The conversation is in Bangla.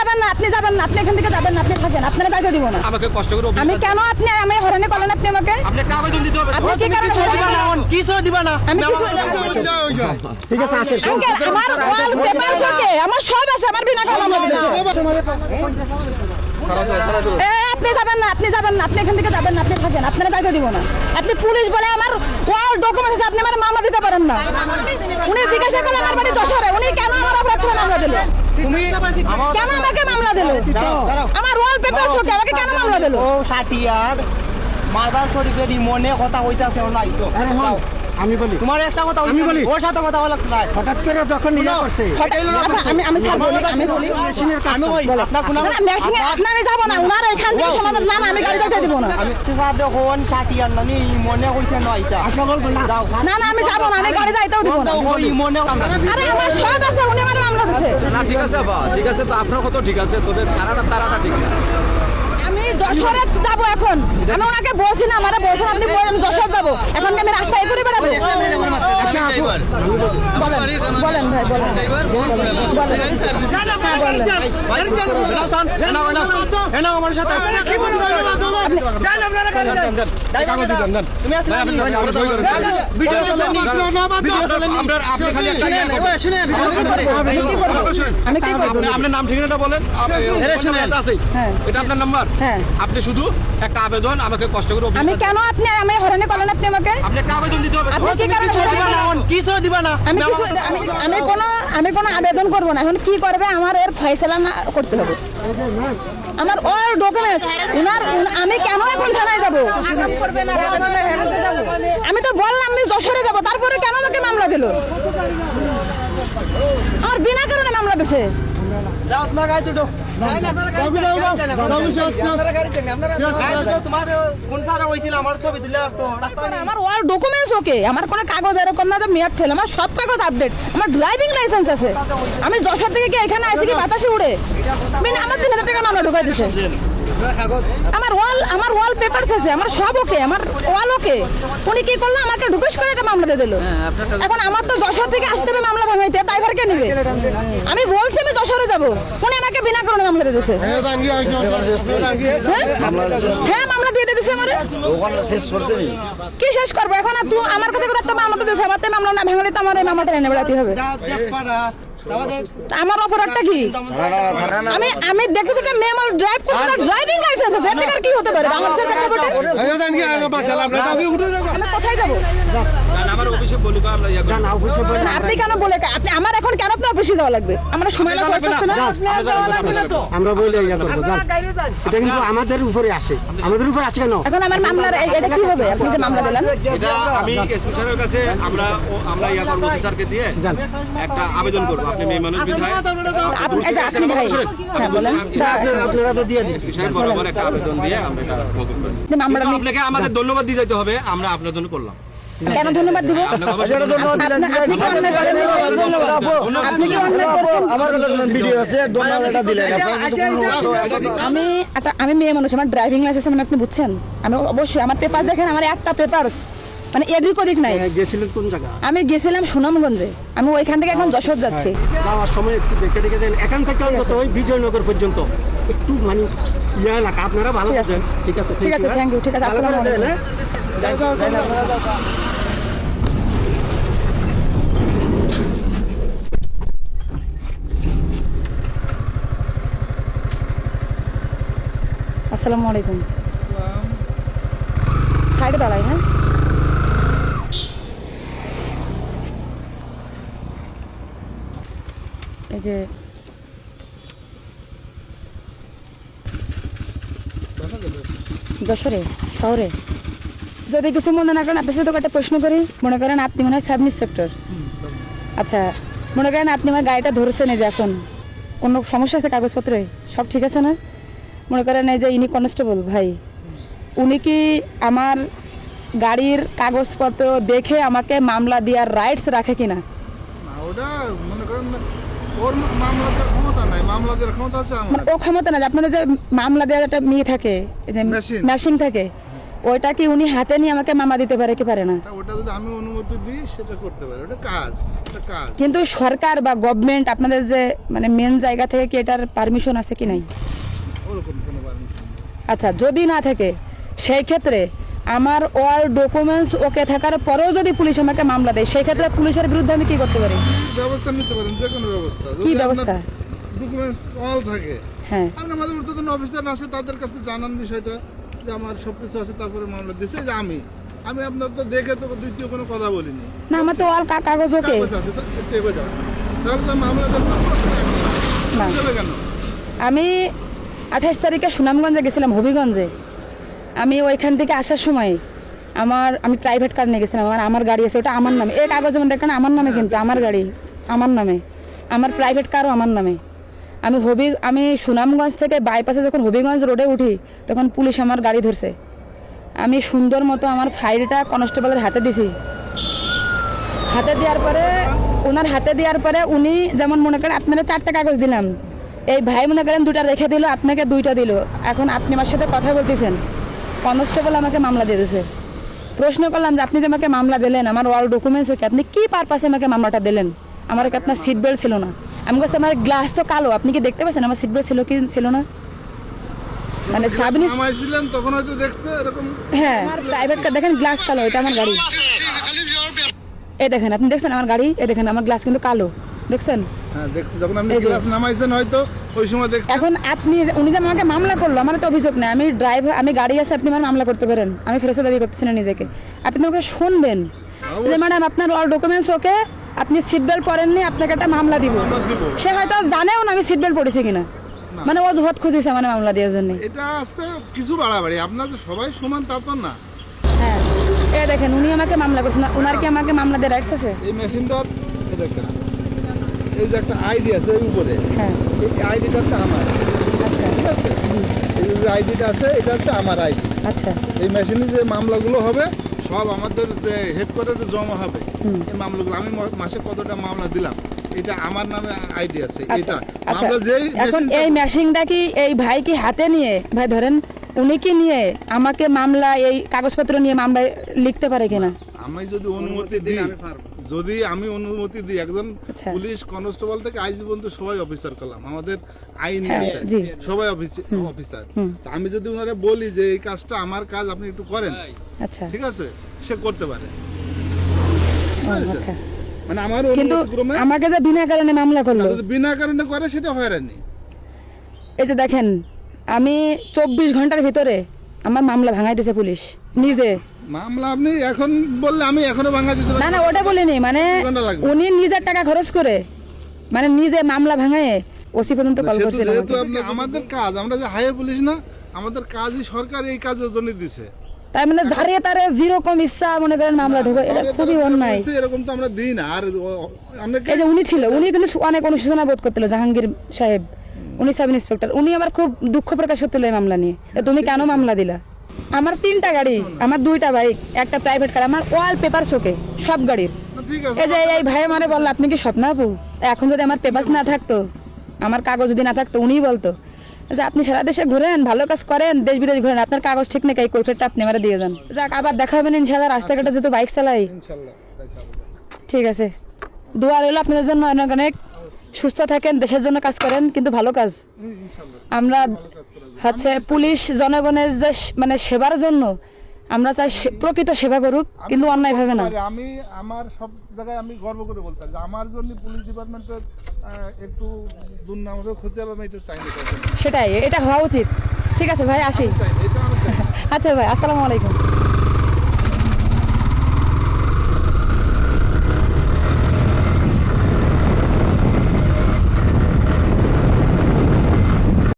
যাবেন না, আপনি যাবেন না, আপনি এখান থেকে যাবেন না, আপনি থাকেন, আপনারা বাইরে দিব না। আমাকে কষ্ট করে আমি কেন আপনি আমি হরানি করলেন আপনি আমাকে? আপনাকে আবেদন দিতে হবে। আপনি কি কারণে কিছু দিবা না? আমি কিছু ঠিক আছে আসেন। আমার ওয়াল পেপার থাকে, আমার সব আছে, আমার বিনা কারণে আপনি যাবেন না, আপনি যাবেন না, আপনি এখান থেকে যাবেন না, আপনি থাকেন, আপনারা বাইরে দিব না। আপনি পুলিশ বলে আমার ওয়াল ডকুমেন্ট আছে, আপনি আমার মামলা দিতে পারেন না। উনি জিজ্ঞাসা করলেন আমার বাড়ি যশোরে, উনি কেন আমার অপরাধ ছিল মামলা দিল? তুমি কেন আমাকে মামলা দিল? আমার ওয়াল পেপার থাকে, আমাকে কেন মামলা দিল? ও সাটিয়ার মাদার শরীফের মনে কথা হইতাছে না তো। আমি বলি তোমার একটা কথা আমি বলি ওর সাথে কথা বলা নাই। হঠাৎ করে যখন নিয়ে করছে আমি বলি মেশিনের কাজ আপনার কোন মেশিনে আপনারা যাব না, উনার এখান থেকে সমাধান জানা, আমি গাড়ি যাইতে দিব না। আমি সাথে কোন সাটিয়ার নানি মনে হইছে না এটা আচ্ছা বল না দাও না না আমি যাব না, আমি গাড়ি যাইতেও দিব না। ওই মনে আরে আমার সব আছে, উনি আমার মামলা দিছে। না ঠিক আছে বাবা, ঠিক আছে, তো আপনার কথা ঠিক আছে, তবে তারাটা ঠিক না। আমি যশোরে যাবো এখন, আমি ওনাকে বলছি না, আমারে বলছেন আপনি বলেন আমি যশোর যাবো, এখন কি আমি রাস্তায় ঘুরে বেড়াবো? আচ্ছা বলেন ভাই বলেন। আমার সাথে আপনার নাম ঠিকানাটা বলেন। এটা আপনার নাম্বার। আপনি শুধু একটা আবেদন আমাকে কষ্ট করে আমি কেন আপনি আমি হরানি করলেন আপনি আমাকে? আপনাকে আবেদন দিতে হবে। আপনি কি কারণে কিছু দিবা না? আমি কোনো আবেদন করব না। এখন কি করবে আমার এর ফয়সালা না করতে হবে। আমার অল ডকুমেন্টস আমি কেন এখন থানায় যাব? আমি তো বললাম আমি যশোরে যাব, তারপরে কেন আমাকে মামলা দিল? আমার বিনা কারণে মামলা দিছে। যাও না গাইছ তো তোমার কোন সারা হইছিল আমার ছবি দিলে তো আমার অল ডকুমেন্টস ওকে, আমার কোনো কাগজ এরকম না যে মেয়াদ ফেল, আমার সব কাগজ আপডেট, আমার ড্রাইভিং লাইসেন্স আছে। আমি যশোর থেকে কি এখানে আসি কি বাতাসে উড়ে? আমার 3,000 টাকা মামলা ঢুকাই দিছে। আমার ওয়াল পেপারস আছে, আমার সব ওকে, আমার ওয়াল ওকে। উনি কি করলো আমাকে ঢুকেশ করে একটা মামলা দিয়ে দিল। এখন আমার তো যশোর থেকে আসতে হবে মামলা ভাঙাইতে, ড্রাইভার কে নেবে? আমি বলছি আমি যশোরে যাব, উনি আমাকে বিনা কারণে মামলা দিয়ে দিয়েছে। হ্যাঁ মামলা দিয়ে দিয়েছে আমারে। কি শেষ করবো এখন? আর তুই আমার কাছে একটা মামলা দিয়েছে, আমার তো মামলা না ভাঙলে তো আমার এই মামলাটা এনে বেড়াতে হবে। আমার অপরাধটা কি? আমি দেখেছি যে মেয়ে আমার ড্রাইভ করতে, তার ড্রাইভিং লাইসেন্স আছে, এতে আর কি হতে পারে? বাংলাদেশের প্রেক্ষাপটে আমি কোথায় যাবো? আপনি কেন বলে আপনি আমার এখন কেন আপনার অফিসে যাওয়া লাগবে? আমরা সময় না করতেছে না, আমরা বলে ইয়া করব জান, এটা কিন্তু আমাদের উপরে আসে, আমাদের উপরে আসে কেন? এখন আমার মামলার এটা কি হবে? আপনি যে মামলা দিলেন, এটা আমি এসপি স্যারের কাছে আমরা ইয়া করব, স্যারকে দিয়ে জান একটা আবেদন করব। আপনি মেয়ে মানুষ বিধায় আপনি ভাই হ্যাঁ বলেন, আপনারা তো দিয়ে দিচ্ছেন এসপি সাহেব বরাবর একটা আবেদন দিয়ে আমরা এটা মকুব করি। মামলা কিন্তু আপনাকে আমাদের ধন্যবাদ দিয়ে যেতে হবে, আমরা আপনার জন্য করলাম। কেন ধন্যবাদ দিব? আপনি কি অন্যায় করেছেন? আমার কথা শুনুন, ভিডিও আছে, ধন্যবাদটা দিলেন। আমি মেয়ে মানুষ, আমার ড্রাইভিং লাইসেন্স মানে আপনি বুঝছেন? আমি অবশ্যই আমার পেপার দেখেন, আমার একটা পেপার মানে এদিক ওদিক নাই। গেছিলেন কোন জায়গা? আমি গেছিলাম সুনামগঞ্জে, আমি ওইখান থেকে এখন যশোর যাচ্ছি। যাওয়ার সময় একটু দেখে দেখে যান, এখান থেকে অন্তত ওই বিজয়নগর পর্যন্ত একটু মানে ইয়া এলাকা, আপনারা ভালো আছেন। ঠিক আছে ঠিক আছে, থ্যাংক ইউ। ঠিক আছে, আসসালামু আলাইকুম। আসসালামু আলাইকুম। সাইডে দাঁড়াই। হ্যাঁ এই যে যশোরে শহরে যদি কিছু মনে না করেন, আপনার সাথে একটা প্রশ্ন করি। মনে করেন আপনি মনে হয় সাব ইন্সপেক্টর, আচ্ছা মনে করেন আপনি আমার গাড়িটা ধরেছেন, এই যে এখন কোনো সমস্যা আছে কাগজপত্রে? সব ঠিক আছে না? মনে করেন এই যে ইনি কনস্টেবল ভাই, উনি কি আমার গাড়ির কাগজপত্র দেখে আমাকে মামলা দেওয়ার রাইটস রাখে কিনা? ওটা মনে করেন ওর মামলা দেওয়ার ক্ষমতা নাই, মামলা দেওয়ার ক্ষমতা আছে আমার। ও ক্ষমতা না, আপনাদের যে মামলা দেওয়ার একটা মেয়ে থাকে, এই যে মেশিন থাকে, ওইটা কি উনি হাতে নিয়ে আমাকে মামলা দিতে পারে কি পারে না? ওটা যদি আমি অনুমতি দিই সেটা করতে পারি, ওটা কাজ, এটা কাজ। কিন্তু সরকার বা গভর্নমেন্ট আপনাদের যে মানে মেন জায়গা থেকে কি এটার পারমিশন আছে কি নাই? ওরকম কোনো পারমিশন নেই। আচ্ছা, যদি না থাকে সেই ক্ষেত্রে আমার অল ডকুমেন্টস ওকে থাকার পরেও যদি পুলিশ আমাকে মামলা দেয়, সেই ক্ষেত্রে পুলিশের বিরুদ্ধে আমি কি করতে পারি? ব্যবস্থা নিতে পারেন, যে কোনো ব্যবস্থা। কি ব্যবস্থা? ডকুমেন্টস অল থাকে, হ্যাঁ, আপনি আমাদের ঊর্ধ্বতন অফিসার আছে, তাদের কাছে জানান বিষয়টা যে আমার সব কিছু আছে, তারপরে মামলা দিছে। যে আমি আপনার তো দেখে তো দ্বিতীয় কোনো কথা বলিনি, না আমার তো অল কাগজ ওকে। কাগজ আছে, টেকে যাবে, তাহলে তো মামলা না। দেবে কেন? আমি 28 তারিখে সুনামগঞ্জে গেছিলাম, হবিগঞ্জে। আমি ওইখান থেকে আসার সময় আমি প্রাইভেট কার নিয়ে গেছিলাম, আমার গাড়ি আছে, ওটা আমার নামে। এই কাগজ যেমন দেখেন আমার নামে, কিন্তু আমার গাড়ি আমার নামে, আমার প্রাইভেট কারও আমার নামে। আমি সুনামগঞ্জ থেকে বাইপাসে যখন হবিগঞ্জ রোডে উঠি, তখন পুলিশ আমার গাড়ি ধরছে। আমি সুন্দর মতো আমার ফাইলটা কনস্টেবলের হাতে দিছি। হাতে দেওয়ার পরে ওনার হাতে দেওয়ার পরে উনি যেমন মনে করেন আপনারা 4টা কাগজ দিলাম, এই ভাই মনে করেন 2টা রেখে দিল, আপনাকে 2টা দিল। এখন আপনি আমার সাথে কথা বলতেছেন, কনস্টেবল আমাকে মামলা দিয়ে দিয়েছে। প্রশ্ন করলাম যে আপনি যে আমাকে মামলা দিলেন, আমার অল ডকুমেন্টস ওকে, আপনি কি পারপাসে আমাকে মামলাটা দিলেন? আমার কি আপনার সিট বেল্ট ছিল না? আমি বলছি আমার গ্লাস তো কালো, আপনি কি দেখতে পাচ্ছেন আমার সিট বেল্ট ছিল কি ছিল না? মানে সাবনি নামাইছিলেন তখন হয়তো দেখছে এরকম। হ্যাঁ, আমার প্রাইভেট কার দেখেন গ্লাস কালো, এটা আমার গাড়ি। এই দেখেন, আপনি দেখছেন আমার গাড়ি, এই দেখেন আমার গ্লাস কিন্তু কালো, দেখছেন? হ্যাঁ দেখছি, যখন আপনি এই যে। গ্লাস নামাইছেন হয়তো ওই সময় দেখছেন। এখন উনি যে আমাকে মামলা করলো, আমার তো অভিযোগ নেই, আমি ড্রাইভার, আমি গাড়ি আছে, আপনি আমার মামলা করতে পারেন, আমি ফেরত দাবি করতেছি না নিজেকে। আপনি ওকে শুনবেন যে ম্যাডাম আপনার অল ডকুমেন্টস ওকে, আপনি সিট বেল্ট পরেননি, আপনাকে একটা মামলা দিব। মামলা দিব। সে হয়তো জানেও না আমি সিট বেল্ট পরেছি কিনা, মানে অজুহাত খুঁজেছে মানে মামলা দেওয়ার জন্য। এটা আসতে কিছু বাড়াবাড়ি, আপনার যে সবাই সমান তা তো না। হ্যাঁ, এই দেখেন উনি আমাকে মামলা করছেন, ওনার কি আমাকে মামলা দিয়ে রাইটস আছে? এই মেশিনটার এই দেখেন, এই যে একটা আইডি আছে এর উপরে, হ্যাঁ, এই আইডিটা হচ্ছে আমার, আচ্ছা ঠিক আছে? এই যে আইডিটা আছে এটা হচ্ছে আমার আইডি। আচ্ছা, এই মেশিনে যে মামলাগুলো হবে সব আমাদের যে হেডকোয়ার্টারে জমা হবে। এই মামলাগুলো আমি মাসে কতটা মামলা দিলাম, এটা আমার নামে আইডি আছে। আচ্ছা এটা আচ্ছা। আমরা যেই এখন মেশিন এই মেশিনটা কি এই ভাই কি হাতে নিয়ে, ভাই ধরেন উনি কি নিয়ে আমাকে মামলা, এই কাগজপত্র নিয়ে মামলা লিখতে পারে কিনা? আমি যদি অনুমতি দিই, যদি আমি অনুমতি দিই, একজন আচ্ছা। পুলিশ কনস্টেবল থেকে আইজি পর্যন্ত সবাই অফিসার করলাম, আমাদের আইন হ্যাঁ, আছে, জি। সবাই অফিসার। তা আমি যদি ওনারে বলি যে এই কাজটা আমার কাজ, আপনি একটু করেন, আচ্ছা, ঠিক আছে, সে করতে পারে। ও, আচ্ছা। মানে আমার কিন্তু অনুমতি ক্রমে আমাকে যে বিনা কারণে মামলা করলো, যদি বিনা কারণে করে সেটা হয়রানি। এই যে দেখেন আমি 24 ঘন্টার ভিতরে আমার মামলা ভাঙাই দিয়েছে পুলিশ নিজে। মামলা আপনি এখন বললে আমি এখনো ভাঙা দিতে না পারি না, ওটা বলিনি, মানে 2 ঘন্টা লাগবে। উনি নিজের টাকা খরচ করে, মানে নিজে মামলা ভাঙায় ওসি পর্যন্ত কল সেহেতু করছিল যেহেতু আমাকে। আমাদের কাজ, আমরা যে হাইওয়ে পুলিশ না, আমাদের কাজই সরকার এই কাজের জন্য দিছে। তার মানে ধারে তারে যেরকম ইচ্ছা মনে করেন মামলা ঢোকে, এটা খুবই অন্যায়। এরকম তো আমরা দিই না। আর আমরা এই যে উনি ছিল, উনি কিন্তু অনেক অনুশোচনা বোধ করছিল, জাহাঙ্গীর সাহেব, উনি সাব ইন্সপেক্টর, উনি আবার খুব দুঃখ প্রকাশ করছিল এই মামলা নিয়ে। তুমি কেন মামলা দিলা? আমার 3টা গাড়ি, আমার 2টা বাইক, একটা প্রাইভেট কার, আমার অল পেপার শোকে সব গাড়ির। ঠিক আছে, এই যে এই ভাই মানে বললো আপনি কি স্বপ্ন আপু, এখন যদি আমার পেপার না থাকতো, আমার কাগজ যদি না থাকতো, উনিই বলতো যে আপনি সারা দেশে ঘুরেন, ভালো কাজ করেন, দেশ বিদেশ ঘুরেন, আপনার কাগজ ঠিক নেই, এই কৈফিয়তটা আপনি আমার দিয়ে যান। যাক, আবার দেখা হবে ইনশাআল্লাহ, রাস্তাঘাটে যেহেতু বাইক চালাই। ইনশাআল্লাহ দেখা হবে। ঠিক আছে, দোয়া রইল আপনাদের জন্য, অনেক অনেক সুস্থ থাকেন, দেশের জন্য কাজ করেন, কিন্তু ভালো কাজ। আমরা হচ্ছে পুলিশ জনগণের যে মানে সেবার জন্য আমরা চাই প্রকৃত সেবা করুক, কিন্তু অন্যায় ভাবে না। আমি আমার সব জায়গায় আমি গর্ব করে বলতে পারি যে আমার জন্য পুলিশ ডিপার্টমেন্টের একটু দুর্নাম হবে, ক্ষতি হবে, আমি এটা চাই না। সেটাই, এটা হওয়া উচিত। ঠিক আছে ভাই, আসি। চাই না, এটা আমি চাই না। আচ্ছা ভাই, আসসালামু আলাইকুম।